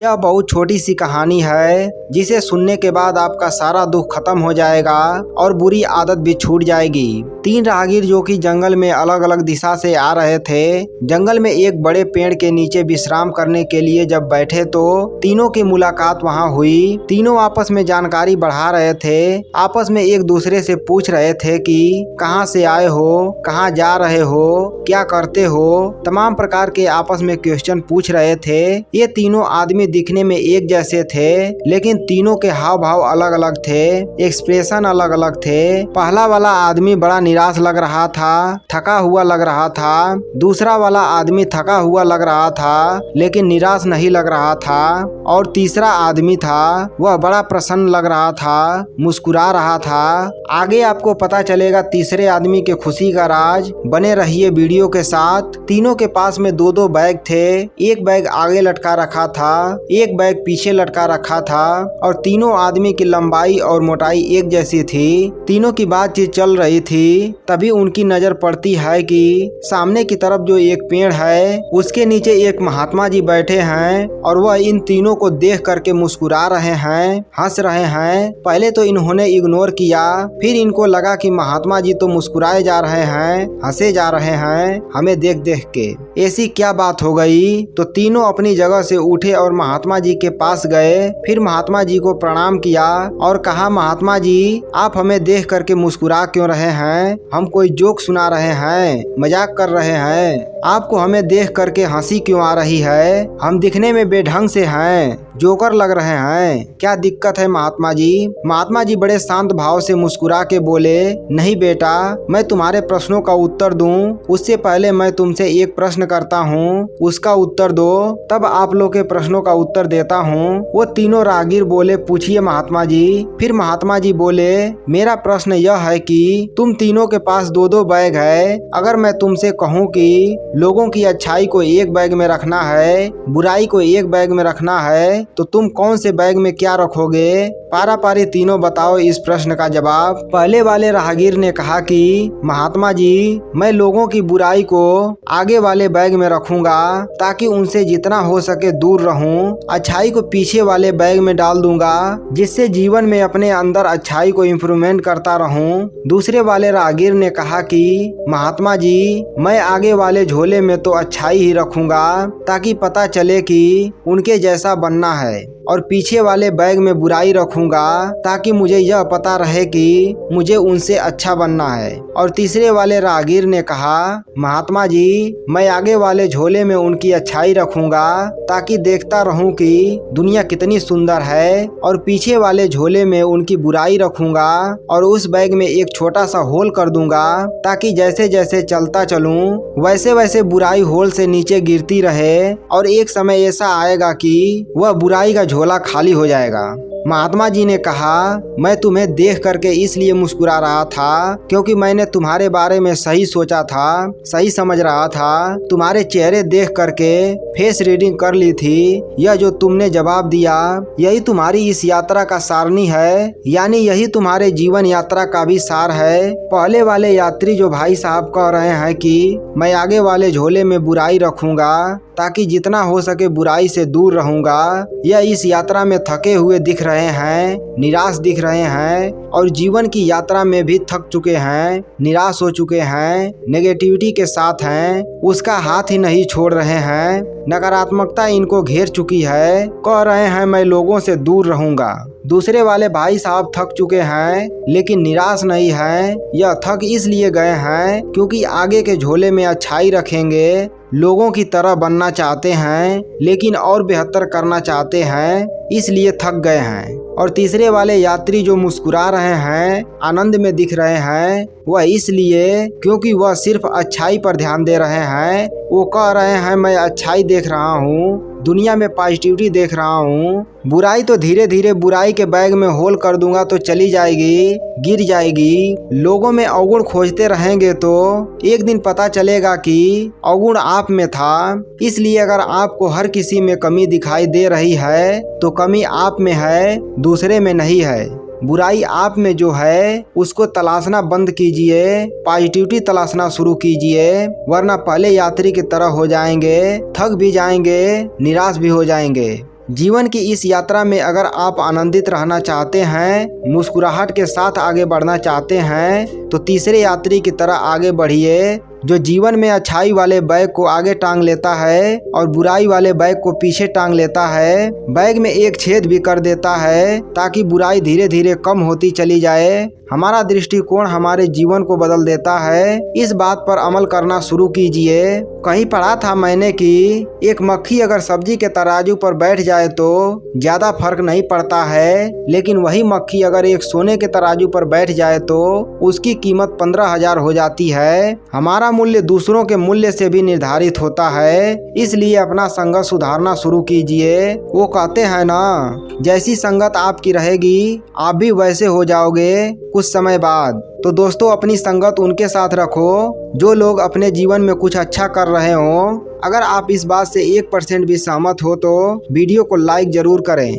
यह बहुत छोटी सी कहानी है जिसे सुनने के बाद आपका सारा दुख खत्म हो जाएगा और बुरी आदत भी छूट जाएगी। 3 राहगीर जो कि जंगल में अलग अलग दिशा से आ रहे थे, जंगल में एक बड़े पेड़ के नीचे विश्राम करने के लिए जब बैठे तो तीनों की मुलाकात वहां हुई। तीनों आपस में जानकारी बढ़ा रहे थे, आपस में एक दूसरे से पूछ रहे थे कि कहां से आए हो, कहां जा रहे हो, क्या करते हो, तमाम प्रकार के आपस में क्वेश्चन पूछ रहे थे। ये तीनों आदमी दिखने में एक जैसे थे, लेकिन तीनों के हाव भाव अलग अलग थे, एक्सप्रेशन अलग अलग थे। पहला वाला आदमी बड़ा निराश लग रहा था, थका हुआ लग रहा था। दूसरा वाला आदमी थका हुआ लग रहा था लेकिन निराश नहीं लग रहा था। और तीसरा आदमी था, वह बड़ा प्रसन्न लग रहा था, मुस्कुरा रहा था। आगे आपको पता चलेगा तीसरे आदमी के खुशी का राज। बने रहिए वीडियो के साथ। तीनों के पास में 2-2 बैग थे, एक बैग आगे लटका रखा था, एक बैग पीछे लटका रखा था और तीनों आदमी की लंबाई और मोटाई एक जैसी थी। तीनों की बातचीत चल रही थी, तभी उनकी नजर पड़ती है कि सामने की तरफ जो एक पेड़ है उसके नीचे एक महात्मा जी बैठे हैं और वह इन तीनों को देख करके मुस्कुरा रहे हैं, हंस रहे हैं। पहले तो इन्होंने इग्नोर किया, फिर इनको लगा कि महात्मा जी तो मुस्कुराए जा रहे हैं, हंसे जा रहे हैं हमें देख देख के, ऐसी क्या बात हो गई। तो तीनों अपनी जगह से उठे और महात्मा जी के पास गए। फिर महात्मा जी को प्रणाम किया और कहा, महात्मा जी आप हमें देख करके मुस्कुरा क्यों रहे हैं? हम कोई जोक सुना रहे हैं, मजाक कर रहे हैं, आपको हमें देख करके हंसी क्यों आ रही है? हम दिखने में बेढंग से हैं, जोकर लग रहे हैं, क्या दिक्कत है महात्मा जी? महात्मा जी बड़े शांत भाव से मुस्कुरा के बोले, नहीं बेटा, मैं तुम्हारे प्रश्नों का उत्तर दूं उससे पहले मैं तुमसे एक प्रश्न करता हूं, उसका उत्तर दो, तब आप लोग के प्रश्नों का उत्तर देता हूं। वो तीनों राहगीर बोले, पूछिए महात्मा जी। फिर महात्मा जी बोले, मेरा प्रश्न यह है कि तुम तीनों के पास 2-2 बैग है, अगर मैं तुमसे कहूँ कि लोगों की अच्छाई को एक बैग में रखना है, बुराई को एक बैग में रखना है, तो तुम कौन से बैग में क्या रखोगे? पारा पारी तीनों बताओ इस प्रश्न का जवाब। पहले वाले राहगीर ने कहा कि महात्मा जी मैं लोगों की बुराई को आगे वाले बैग में रखूंगा ताकि उनसे जितना हो सके दूर रहूं, अच्छाई को पीछे वाले बैग में डाल दूंगा जिससे जीवन में अपने अंदर अच्छाई को इम्प्रूवमेंट करता रहूं। दूसरे वाले राहगीर ने कहा कि महात्मा जी मैं आगे वाले झोले में तो अच्छाई ही रखूंगा ताकि पता चले कि उनके जैसा बनना है, और पीछे वाले बैग में बुराई रखूंगा ताकि मुझे यह पता रहे कि मुझे उनसे अच्छा बनना है। और तीसरे वाले राहगीर ने कहा, महात्मा जी मैं आगे वाले झोले में उनकी अच्छाई रखूंगा ताकि देखता रहूं कि दुनिया कितनी सुंदर है, और पीछे वाले झोले में उनकी बुराई रखूंगा और उस बैग में एक छोटा सा होल कर दूंगा ताकि जैसे जैसे चलता चलूं वैसे वैसे बुराई होल से नीचे गिरती रहे और एक समय ऐसा आएगा कि वह बुराई का झोला खाली हो जाएगा। महात्मा जी ने कहा, मैं तुम्हें देख करके इसलिए मुस्कुरा रहा था क्योंकि मैंने तुम्हारे बारे में सही सोचा था, सही समझ रहा था। तुम्हारे चेहरे देख करके फेस रीडिंग कर ली थी। यह जो तुमने जवाब दिया यही तुम्हारी इस यात्रा का सारणी है, यानी यही तुम्हारे जीवन यात्रा का भी सार है। पहले वाले यात्री जो भाई साहब कह रहे हैं कि मैं आगे वाले झोले में बुराई रखूंगा ताकि जितना हो सके बुराई से दूर रहूंगा, यह इस यात्रा में थके हुए दिख रहे हैं, निराश दिख रहे हैं और जीवन की यात्रा में भी थक चुके हैं, निराश हो चुके हैं, नेगेटिविटी के साथ हैं, उसका हाथ ही नहीं छोड़ रहे हैं, नकारात्मकता इनको घेर चुकी है, कह रहे हैं मैं लोगों से दूर रहूंगा। दूसरे वाले भाई साहब थक चुके हैं लेकिन निराश नहीं हैं। यह थक इसलिए गए हैं क्योंकि आगे के झोले में अच्छाई रखेंगे, लोगों की तरह बनना चाहते हैं लेकिन और बेहतर करना चाहते हैं, इसलिए थक गए हैं। और तीसरे वाले यात्री जो मुस्कुरा रहे हैं, आनंद में दिख रहे हैं, वह इसलिए क्योंकि वह सिर्फ अच्छाई पर ध्यान दे रहे हैं। वो कह रहे हैं मैं अच्छाई देख रहा हूँ, दुनिया में पॉजिटिविटी देख रहा हूँ, बुराई तो धीरे धीरे बुराई के बैग में होल कर दूंगा तो चली जाएगी, गिर जाएगी। लोगों में अवगुण खोजते रहेंगे तो एक दिन पता चलेगा कि अवगुण आप में था। इसलिए अगर आपको हर किसी में कमी दिखाई दे रही है तो कमी आप में है, दूसरे में नहीं है। बुराई आप में जो है उसको तलाशना बंद कीजिए, पॉजिटिविटी तलाशना शुरू कीजिए, वरना पहले यात्री की तरह हो जाएंगे, थक भी जाएंगे, निराश भी हो जाएंगे। जीवन की इस यात्रा में अगर आप आनंदित रहना चाहते हैं, मुस्कुराहट के साथ आगे बढ़ना चाहते हैं, तो तीसरे यात्री की तरह आगे बढ़िए, जो जीवन में अच्छाई वाले बैग को आगे टांग लेता है और बुराई वाले बैग को पीछे टांग लेता है। बैग में एक छेद भी कर देता है ताकि बुराई धीरे धीरे कम होती चली जाए। हमारा दृष्टिकोण हमारे जीवन को बदल देता है। इस बात पर अमल करना शुरू कीजिए। कहीं पढ़ा था मैंने कि एक मक्खी अगर सब्जी के तराजू पर बैठ जाए तो ज्यादा फर्क नहीं पड़ता है, लेकिन वही मक्खी अगर एक सोने के तराजू पर बैठ जाए तो उसकी कीमत 15,000 हो जाती है। हमारा मूल्य दूसरों के मूल्य से भी निर्धारित होता है, इसलिए अपना संगत सुधारना शुरू कीजिए। वो कहते हैं ना, जैसी संगत आपकी रहेगी आप भी वैसे हो जाओगे कुछ समय बाद। तो दोस्तों, अपनी संगत उनके साथ रखो जो लोग अपने जीवन में कुछ अच्छा कर रहे हो। अगर आप इस बात से 1% भी सहमत हो तो वीडियो को लाइक जरूर करें।